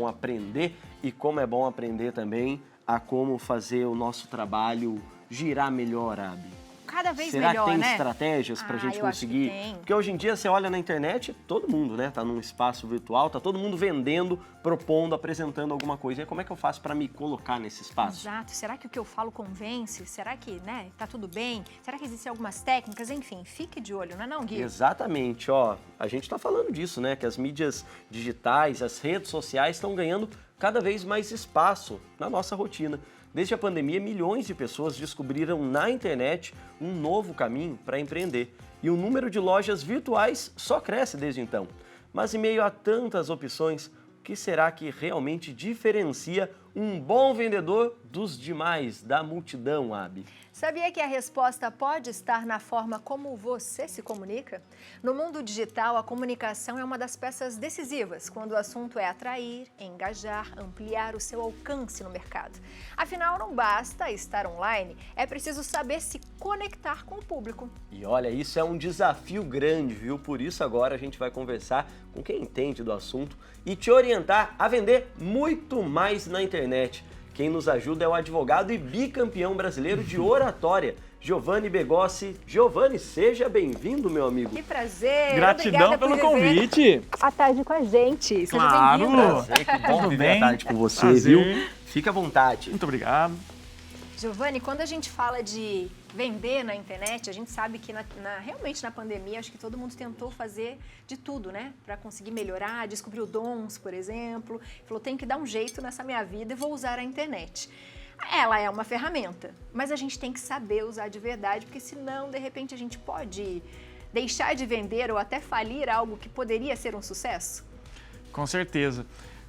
bom aprender e como é bom aprender também a como fazer o nosso trabalho girar melhor, Abi. Cada vez Será melhor, que tem né? estratégias pra gente eu acho que conseguir? tem. Porque hoje em dia você olha na internet, todo mundo, né, tá num espaço virtual, tá todo mundo vendendo, propondo, apresentando alguma coisa. E como é que eu faço para me colocar nesse espaço? Exato. Será que o que eu falo convence? Será que, né, tá tudo bem? Será que existem algumas técnicas? Enfim, fique de olho, não é não, Gui? Exatamente, ó. A gente tá falando disso, né, que as mídias digitais, as redes sociais estão ganhando cada vez mais espaço na nossa rotina. Desde a pandemia, milhões de pessoas descobriram na internet um novo caminho para empreender. E o número de lojas virtuais só cresce desde então. Mas em meio a tantas opções, o que será que realmente diferencia um bom vendedor dos demais, da multidão, Abi? Sabia que a resposta pode estar na forma como você se comunica? No mundo digital, a comunicação é uma das peças decisivas quando o assunto é atrair, engajar, ampliar o seu alcance no mercado. Afinal, não basta estar online, é preciso saber se conectar com o público. E olha, isso é um desafio grande, viu? Por isso agora a gente vai conversar com quem entende do assunto e te orientar a vender muito mais na internet. Quem nos ajuda é o advogado e bicampeão brasileiro de oratória, Giovanni Begossi. Giovanni, seja bem-vindo, meu amigo. Que prazer! Gratidão pelo convite. A tarde com a gente. Seja Claro. bem-vindo. Prazer, que bom Tudo viver bem? a tarde com você, Prazer. viu? Fica à vontade. Muito obrigado. Giovanni, quando a gente fala de vender na internet, a gente sabe que realmente na pandemia, acho que todo mundo tentou fazer de tudo, né? Para conseguir melhorar, descobriu dons, por exemplo. Falou, tem que dar um jeito nessa minha vida e vou usar a internet. Ela é uma ferramenta, mas a gente tem que saber usar de verdade, porque senão, de repente, a gente pode deixar de vender ou até falir algo que poderia ser um sucesso. Com certeza.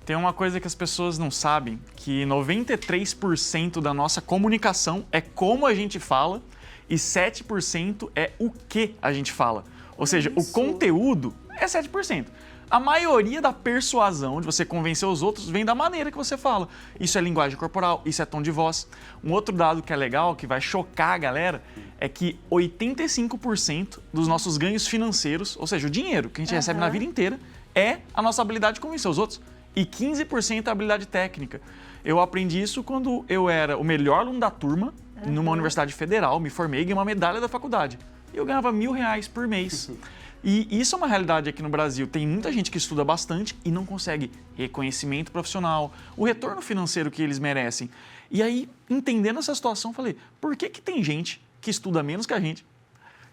Tem uma coisa que as pessoas não sabem, que 93% da nossa comunicação é como a gente fala e 7% é o que a gente fala. Ou seja, o conteúdo é 7%. A maioria da persuasão, de você convencer os outros, vem da maneira que você fala. Isso é linguagem corporal, isso é tom de voz. Um outro dado que é legal, que vai chocar a galera, é que 85% dos nossos ganhos financeiros, ou seja, o dinheiro que a gente recebe na vida inteira, é a nossa habilidade de convencer os outros. E 15% é habilidade técnica. Eu aprendi isso quando eu era o melhor aluno da turma, numa universidade federal, me formei e ganhei uma medalha da faculdade. E eu ganhava R$1.000 por mês. E isso é uma realidade aqui no Brasil. Tem muita gente que estuda bastante e não consegue reconhecimento profissional, o retorno financeiro que eles merecem. E aí, entendendo essa situação, falei, por que tem gente que estuda menos que a gente,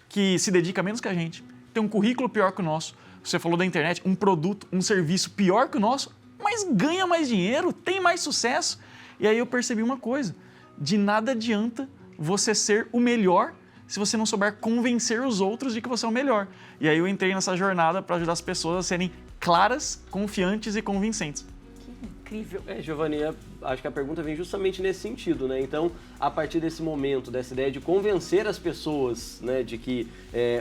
que se dedica menos que a gente, tem um currículo pior que o nosso, você falou da internet, um produto, um serviço pior que o nosso, mas ganha mais dinheiro, tem mais sucesso. E aí eu percebi uma coisa, de nada adianta você ser o melhor se você não souber convencer os outros de que você é o melhor. E aí eu entrei nessa jornada para ajudar as pessoas a serem claras, confiantes e convincentes. Que incrível. Giovanni, acho que a pergunta vem justamente nesse sentido, né? Então, a partir desse momento, dessa ideia de convencer as pessoas, né, de que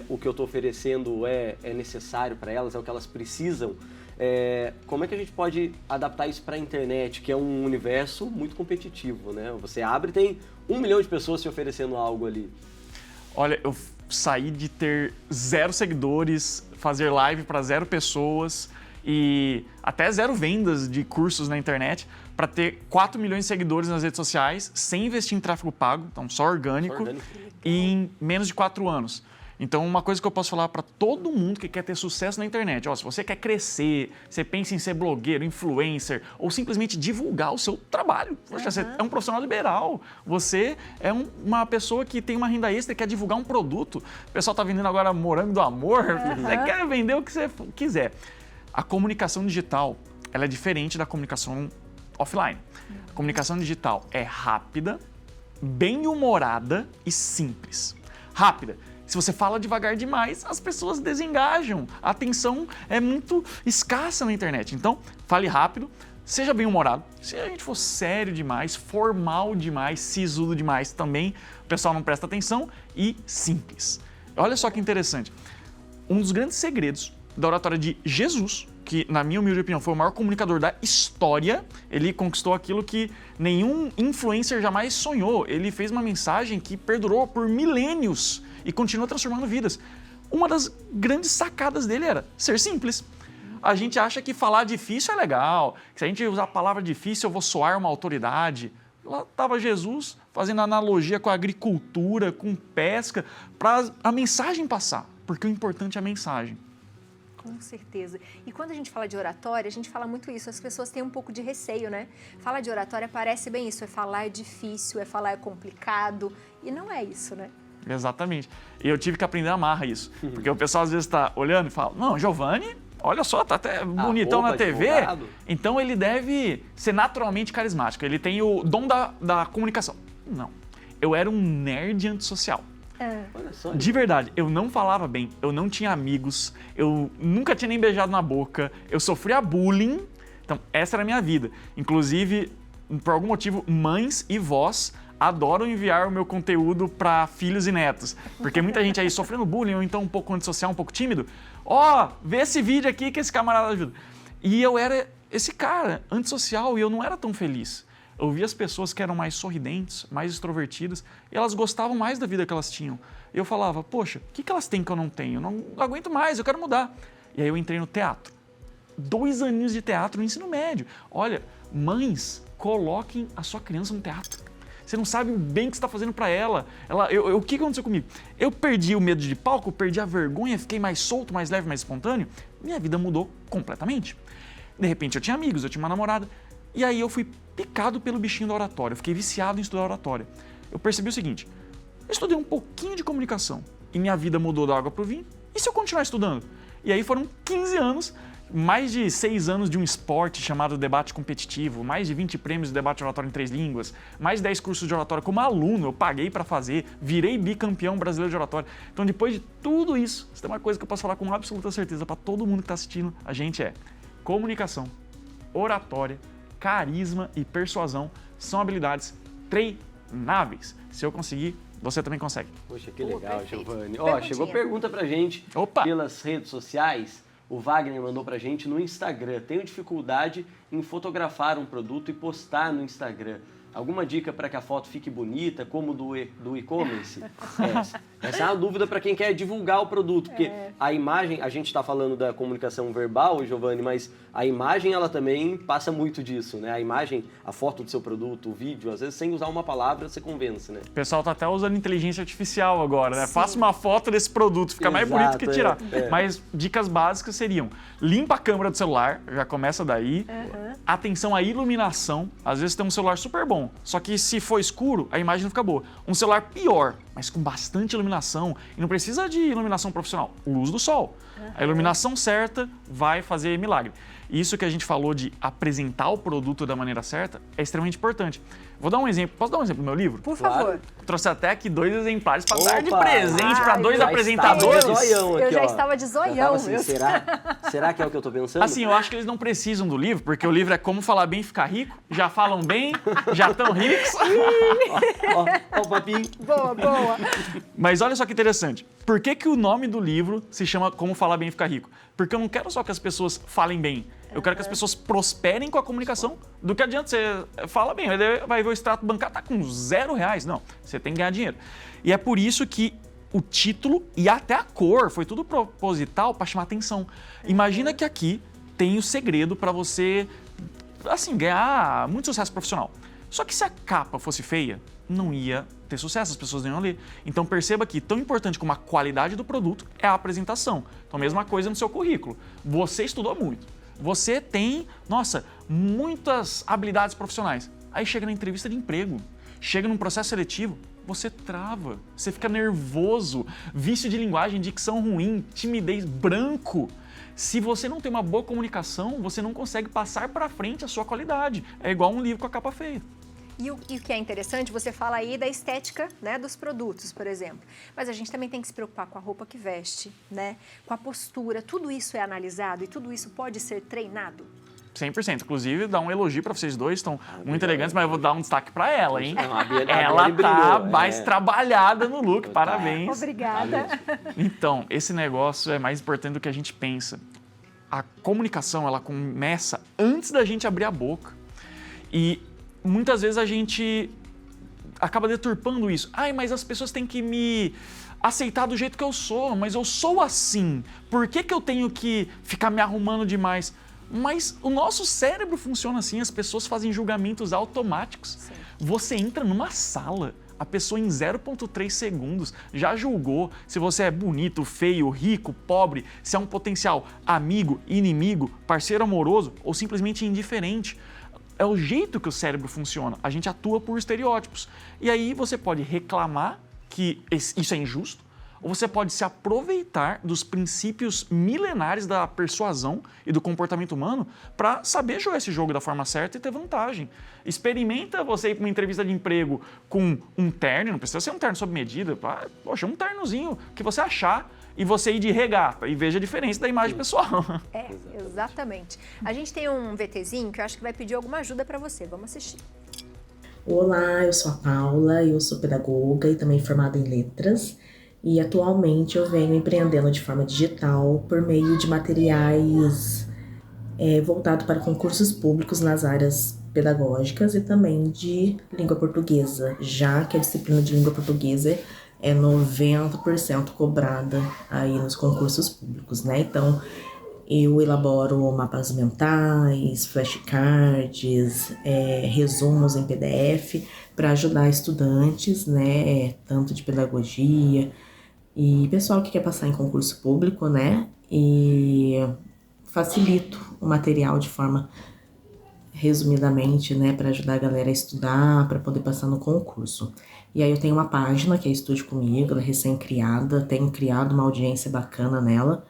o que eu estou oferecendo é necessário para elas, é o que elas precisam, como é que a gente pode adaptar isso para a internet, que é um universo muito competitivo, né? Você abre e tem 1 milhão de pessoas te oferecendo algo ali. Olha, eu saí de ter 0 seguidores, fazer live para 0 pessoas e até 0 vendas de cursos na internet para ter 4 milhões de seguidores nas redes sociais sem investir em tráfego pago, então só orgânico. E em menos de 4 anos. Então, uma coisa que eu posso falar para todo mundo que quer ter sucesso na internet, se você quer crescer, você pensa em ser blogueiro, influencer, ou simplesmente divulgar o seu trabalho. Poxa, você é um profissional liberal, você é uma pessoa que tem uma renda extra e quer divulgar um produto. O pessoal está vendendo agora morango do amor, você quer vender o que você quiser. A comunicação digital, ela é diferente da comunicação offline. A comunicação digital é rápida, bem-humorada e simples. Rápida. Se você fala devagar demais, as pessoas desengajam. A atenção é muito escassa na internet. Então, fale rápido, seja bem-humorado. Se a gente for sério demais, formal demais, sisudo demais, também o pessoal não presta atenção. E simples. Olha só que interessante. Um dos grandes segredos da oratória de Jesus, que, na minha humilde opinião, foi o maior comunicador da história, ele conquistou aquilo que nenhum influencer jamais sonhou. Ele fez uma mensagem que perdurou por milênios e continua transformando vidas. Uma das grandes sacadas dele era ser simples. a gente acha que falar difícil é legal, que se a gente usar a palavra difícil eu vou soar uma autoridade. Lá estava Jesus fazendo analogia com a agricultura, com pesca, para a mensagem passar, porque o importante é a mensagem. Com certeza. E quando a gente fala de oratória, a gente fala muito isso, as pessoas têm um pouco de receio, né? Falar de oratória parece bem isso, é falar é difícil, é falar é complicado, e não é isso, né? Exatamente. E eu tive que aprender a amarra isso, porque o pessoal às vezes está olhando e fala, não, Giovanni, olha só, tá até bonitão na TV, então ele deve ser naturalmente carismático, ele tem o dom da comunicação. Não, eu era um nerd antissocial. De verdade, eu não falava bem, eu não tinha amigos, eu nunca tinha nem beijado na boca, eu sofria bullying, então essa era a minha vida. Inclusive, por algum motivo, mães e vós adoram enviar o meu conteúdo para filhos e netos, porque muita gente aí sofrendo bullying ou então um pouco antissocial, um pouco tímido, vê esse vídeo aqui que esse camarada ajuda. E eu era esse cara antissocial e eu não era tão feliz. Eu via as pessoas que eram mais sorridentes, mais extrovertidas, e elas gostavam mais da vida que elas tinham. E eu falava, poxa, o que elas têm que eu não tenho? Eu não aguento mais, eu quero mudar. E aí eu entrei no teatro. 2 aninhos de teatro no ensino médio. Olha, mães, coloquem a sua criança no teatro. Você não sabe o bem que você está fazendo para ela. O que aconteceu comigo? Eu perdi o medo de palco, perdi a vergonha, fiquei mais solto, mais leve, mais espontâneo. Minha vida mudou completamente. De repente eu tinha amigos, eu tinha uma namorada. E aí eu fui picado pelo bichinho da oratória, eu fiquei viciado em estudar oratória. Eu percebi o seguinte, eu estudei um pouquinho de comunicação e minha vida mudou da água para o vinho, e se eu continuar estudando? E aí foram 15 anos, mais de 6 anos de um esporte chamado debate competitivo, mais de 20 prêmios de debate oratório em 3 línguas, mais de 10 cursos de oratória como aluno, eu paguei para fazer, virei bicampeão brasileiro de oratória. Então depois de tudo isso, se tem uma coisa que eu posso falar com absoluta certeza para todo mundo que está assistindo a gente é comunicação, oratória, carisma e persuasão são habilidades treináveis. Se eu conseguir, você também consegue. Poxa, que legal, Giovanni. Perguntinha. Chegou pergunta pra gente pelas redes sociais. O Wagner mandou pra gente no Instagram. Tenho dificuldade em fotografar um produto e postar no Instagram. Alguma dica para que a foto fique bonita, como do e-commerce? Essa é uma dúvida para quem quer divulgar o produto, porque a imagem, a gente está falando da comunicação verbal, Giovanni, mas a imagem ela também passa muito disso, né? A imagem, a foto do seu produto, o vídeo, às vezes sem usar uma palavra você convence, né? O pessoal tá até usando inteligência artificial agora, né? Faça uma foto desse produto, fica mais bonito que tirar. Mas dicas básicas seriam, limpa a câmera do celular, já começa daí. Atenção à iluminação, às vezes tem um celular super bom, só que se for escuro, a imagem não fica boa. Um celular pior, mas com bastante iluminação, e não precisa de iluminação profissional, luz do sol. A iluminação certa vai fazer milagre. Isso que a gente falou de apresentar o produto da maneira certa é extremamente importante. Vou dar um exemplo. Posso dar um exemplo do meu livro? Por favor. Trouxe até aqui 2 exemplares para dar de presente para 2 já apresentadores. estava de zoião aqui, Eu já estava de zoião. Assim, será que é o que eu tô pensando? Assim, eu acho que eles não precisam do livro, porque o livro é como falar bem e ficar rico. Já falam bem, já estão ricos. Ó o papinho. Boa, boa. Mas olha só que interessante. Por que o nome do livro se chama Como Falar Bem e Ficar Rico? Porque eu não quero só que as pessoas falem bem. Eu quero que as pessoas prosperem com a comunicação. Do que adianta você fala bem, vai ver o extrato bancário, tá com R$0. Não, você tem que ganhar dinheiro. E é por isso que o título e até a cor foi tudo proposital para chamar atenção. Imagina que aqui tem o segredo para você, assim, ganhar muito sucesso profissional. Só que se a capa fosse feia, não ia ter sucesso, as pessoas não iam ler. Então perceba que tão importante como a qualidade do produto é a apresentação. Então a mesma coisa no seu currículo. Você estudou muito. Você tem, muitas habilidades profissionais. Aí chega na entrevista de emprego, chega num processo seletivo, você trava, você fica nervoso, vício de linguagem, dicção ruim, timidez, branco. Se você não tem uma boa comunicação, você não consegue passar para frente a sua qualidade. É igual um livro com a capa feia. E o que é interessante, você fala aí da estética, né, dos produtos, por exemplo. Mas a gente também tem que se preocupar com a roupa que veste, né, com a postura. Tudo isso é analisado e tudo isso pode ser treinado? 100%. Inclusive, dá um elogio para vocês dois, estão muito elegantes, mas eu vou dar um destaque para ela, hein? Ela tá mais trabalhada no look, parabéns. Obrigada. Então, esse negócio é mais importante do que a gente pensa. A comunicação, ela começa antes da gente abrir a boca. E muitas vezes a gente acaba deturpando isso. Mas as pessoas têm que me aceitar do jeito que eu sou, mas eu sou assim. Por que eu tenho que ficar me arrumando demais? Mas o nosso cérebro funciona assim, as pessoas fazem julgamentos automáticos. Sim. Você entra numa sala, a pessoa em 0,3 segundos já julgou se você é bonito, feio, rico, pobre, se é um potencial amigo, inimigo, parceiro amoroso ou simplesmente indiferente. É o jeito que o cérebro funciona. A gente atua por estereótipos. E aí você pode reclamar que isso é injusto, ou você pode se aproveitar dos princípios milenares da persuasão e do comportamento humano para saber jogar esse jogo da forma certa e ter vantagem. Experimenta você ir para uma entrevista de emprego com um terno, não precisa ser um terno sob medida, poxa, um ternozinho que você achar e você ir de regata e veja a diferença da imagem pessoal. É, exatamente. A gente tem um VTzinho que eu acho que vai pedir alguma ajuda para você. Vamos assistir. Olá, eu sou a Paula, eu sou pedagoga e também formada em letras. E atualmente eu venho empreendendo de forma digital por meio de materiais voltados para concursos públicos nas áreas pedagógicas e também de língua portuguesa, já que a disciplina de língua portuguesa é 90% cobrada aí nos concursos públicos, né? Então, eu elaboro mapas mentais, flashcards, resumos em PDF para ajudar estudantes, né? Tanto de pedagogia e pessoal que quer passar em concurso público, né? E facilito o material de forma resumidamente, né? Para ajudar a galera a estudar, para poder passar no concurso. E aí eu tenho uma página que é Estude Comigo, ela é recém-criada, tenho criado uma audiência bacana nela,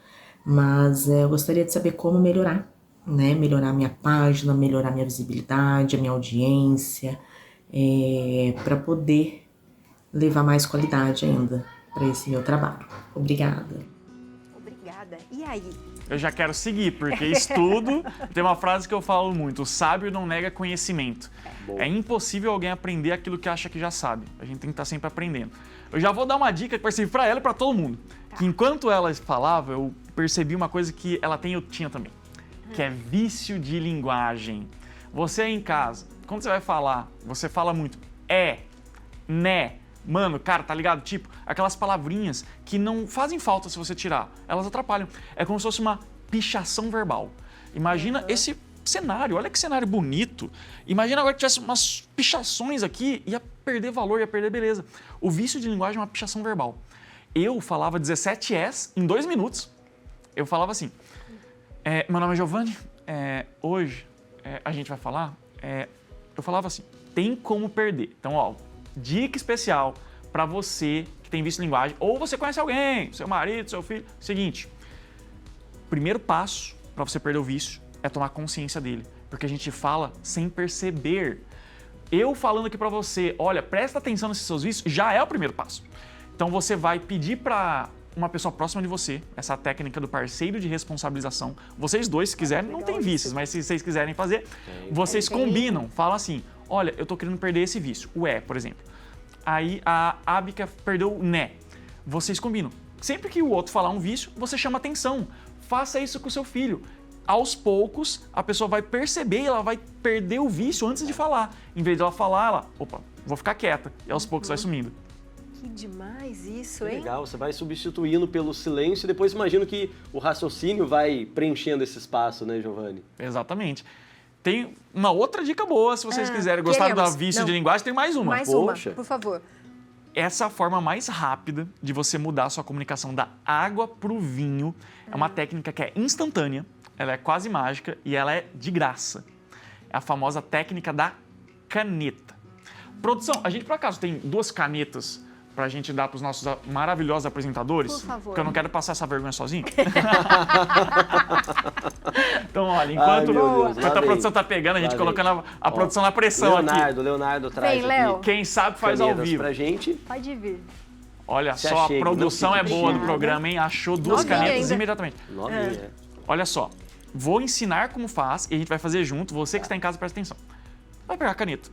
mas eu gostaria de saber como melhorar, né? Melhorar minha página, melhorar minha visibilidade, a minha audiência, para poder levar mais qualidade ainda para esse meu trabalho. Obrigada. Obrigada. E aí? Eu já quero seguir, porque estudo, tem uma frase que eu falo muito, o sábio não nega conhecimento. É impossível alguém aprender aquilo que acha que já sabe. A gente tem que estar sempre aprendendo. Eu já vou dar uma dica que vai servir para ela e para todo mundo. Que enquanto ela falava, eu percebi uma coisa que ela tem e eu tinha também. Que é vício de linguagem. Você aí em casa, quando você vai falar, você fala muito né. Mano, cara, tá ligado? Tipo, aquelas palavrinhas que não fazem falta se você tirar. Elas atrapalham. É como se fosse uma pichação verbal. Imagina esse cenário. Olha que cenário bonito. Imagina agora que tivesse umas pichações aqui. Ia perder valor, ia perder beleza. O vício de linguagem é uma pichação verbal. Eu falava 17 S em 2 minutos. Eu falava assim. Meu nome é Giovanni. Hoje a gente vai falar. Eu falava assim. Tem como perder. Então, ó. Dica especial para você que tem vício de linguagem ou você conhece alguém, seu marido, seu filho. Seguinte, primeiro passo para você perder o vício é tomar consciência dele, porque a gente fala sem perceber. Eu falando aqui para você, olha, presta atenção nesses seus vícios, já é o primeiro passo. Então você vai pedir para uma pessoa próxima de você, essa técnica do parceiro de responsabilização. Vocês dois, se quiserem, não tem vícios, mas se vocês quiserem fazer, vocês combinam, falam assim, olha, eu tô querendo perder esse vício, o por exemplo. Aí a Ábica perdeu o né. Vocês combinam. Sempre que o outro falar um vício, você chama atenção. Faça isso com o seu filho. Aos poucos, a pessoa vai perceber e ela vai perder o vício antes de falar. Em vez de ela falar, opa, vou ficar quieta. E aos poucos vai sumindo. Que demais isso, Que hein? legal, você vai substituindo pelo silêncio e depois imagino que o raciocínio vai preenchendo esse espaço, né, Giovanni? Exatamente. Tem uma outra dica boa, se vocês quiserem. Gostaram da vício de linguagem? Tem mais uma. Mais Poxa. uma, por favor. Essa é a forma mais rápida de você mudar a sua comunicação da água para o vinho. É uma técnica que é instantânea, ela é quase mágica e ela é de graça. É a famosa técnica da caneta. Produção, a gente por acaso tem 2 canetas pra gente dar pros nossos maravilhosos apresentadores? Por favor. Porque eu não quero passar essa vergonha sozinho. Então, olha, enquanto a produção tá pegando, a gente colocando a produção na pressão aqui. Leonardo traz Vem, Léo. aqui Quem sabe faz ao canetas vivo. Pra gente. Pode vir. Olha Se só, achegue, a produção não é fique boa do chique. programa, hein? Achou 2 Novinha canetas ainda. imediatamente. Novinha. Olha só, vou ensinar como faz e a gente vai fazer junto. Você que está em casa, presta atenção. Vai pegar a caneta.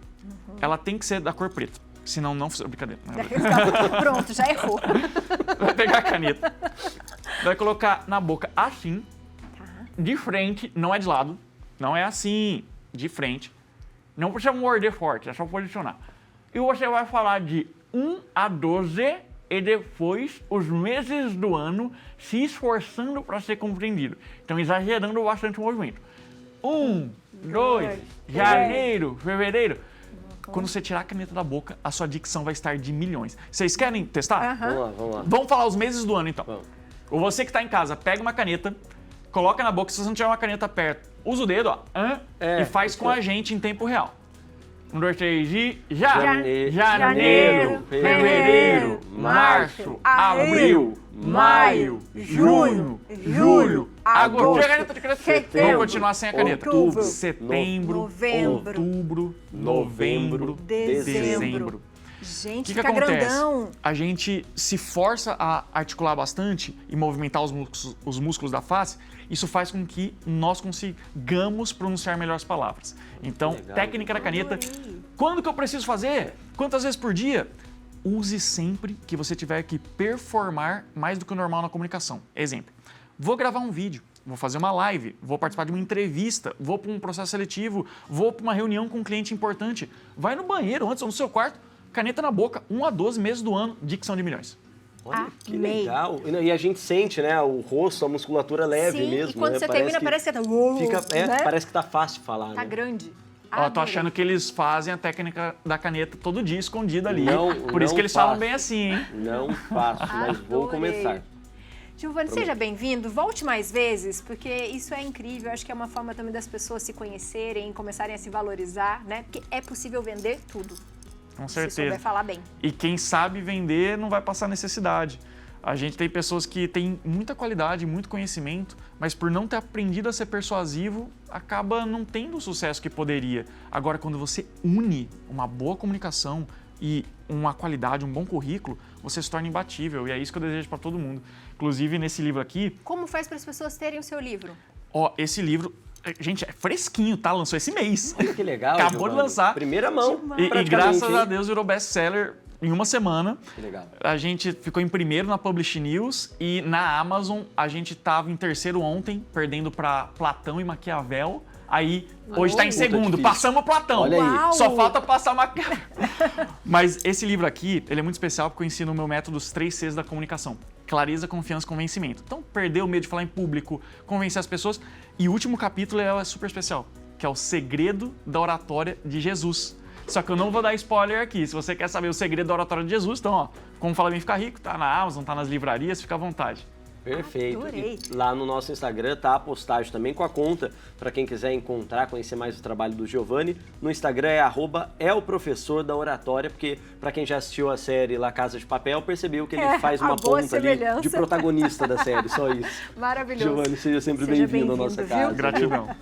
Ela tem que ser da cor preta. Senão não funciona. Brincadeira. Pronto, já errou. Vai pegar a caneta. Vai colocar na boca assim. De frente, não é de lado. Não é assim. De frente. Não precisa morder forte, é só posicionar. E você vai falar de 1 a 12 e depois os meses do ano se esforçando para ser compreendido. Então, exagerando bastante o movimento. 1, 2, janeiro, fevereiro. Quando você tirar a caneta da boca, a sua dicção vai estar de milhões. Vocês querem testar? Vamos lá. Vamos falar os meses do ano, então. Vamos. Ou você que está em casa, pega uma caneta, coloca na boca. Se você não tiver uma caneta perto, usa o dedo, ó, e faz com a gente em tempo real. 1, 2, 3 e já! Janeiro, fevereiro, março, abril, maio, junho, julho, agosto. Tira a caneta de caneta. Vamos continuar sem a caneta. Outubro, Setembro, novembro, outubro, novembro, dezembro. Gente, O que fica acontece? grandão. A gente se força a articular bastante e movimentar os músculos da face. Isso faz com que nós consigamos pronunciar melhor as palavras. Então, Legal. técnica da caneta. Quando que eu preciso fazer? Quantas vezes por dia? Use sempre que você tiver que performar mais do que o normal na comunicação. Exemplo, vou gravar um vídeo, vou fazer uma live, vou participar de uma entrevista, vou para um processo seletivo, vou para uma reunião com um cliente importante. Vai no banheiro antes ou no seu quarto, caneta na boca, 1 a 12 meses do ano, dicção de milhões. Olha, que Amei. legal. E a gente sente, né, o rosto, a musculatura leve Sim, mesmo. e quando né? você termina, parece que tá... né? Parece que tá fácil de falar, Tá né? grande. Ó, tô Adorei. achando que eles fazem a técnica da caneta todo dia escondida ali. Por Não isso que eles falam faço. bem assim, hein? Não faço, mas vou Adorei. começar. Giovanni, seja bem-vindo. Volte mais vezes, porque isso é incrível. Acho que é uma forma também das pessoas se conhecerem, começarem a se valorizar, né? Porque é possível vender tudo, Com se certeza. souber falar bem. E quem sabe vender não vai passar necessidade. A gente tem pessoas que têm muita qualidade, muito conhecimento, mas por não ter aprendido a ser persuasivo, acaba não tendo o sucesso que poderia. Agora, quando você une uma boa comunicação e uma qualidade, um bom currículo, você se torna imbatível. E é isso que eu desejo para todo mundo. Inclusive, nesse livro aqui, Como faz para as pessoas terem o seu livro? ó, esse livro, gente, é fresquinho, tá? Lançou esse mês. Olha que legal, Acabou Giovanni. de lançar. Primeira mão, E praticamente, graças hein? a Deus virou best-seller em uma semana. Que legal. A gente ficou em primeiro na Publish News e na Amazon a gente estava em terceiro ontem, perdendo para Platão e Maquiavel. Aí hoje está em Puta, segundo, difícil. passamos o Platão. Olha aí. Uau! Só falta passar Maquiavel. Mas esse livro aqui, ele é muito especial porque eu ensino o meu método dos 3 Cs da comunicação. Clareza, confiança e convencimento. Então, perder o medo de falar em público, convencer as pessoas. E o último capítulo é super especial, que é o segredo da oratória de Jesus. Só que eu não vou dar spoiler aqui. Se você quer saber o segredo da oratória de Jesus, então, ó, Como Falar Bem Ficar Rico, tá na Amazon, tá nas livrarias, fica à vontade. Perfeito. Adorei. E lá no nosso Instagram tá a postagem também com a conta, para quem quiser encontrar, conhecer mais o trabalho do Giovanni. No Instagram é o professor da oratória, porque para quem já assistiu a série La Casa de Papel, percebeu que ele faz a uma boa ponta ali semelhança. de protagonista da série, só isso. Maravilhoso. Giovanni, seja sempre Seja bem-vindo à bem-vindo, nossa viu? casa. Gratidão.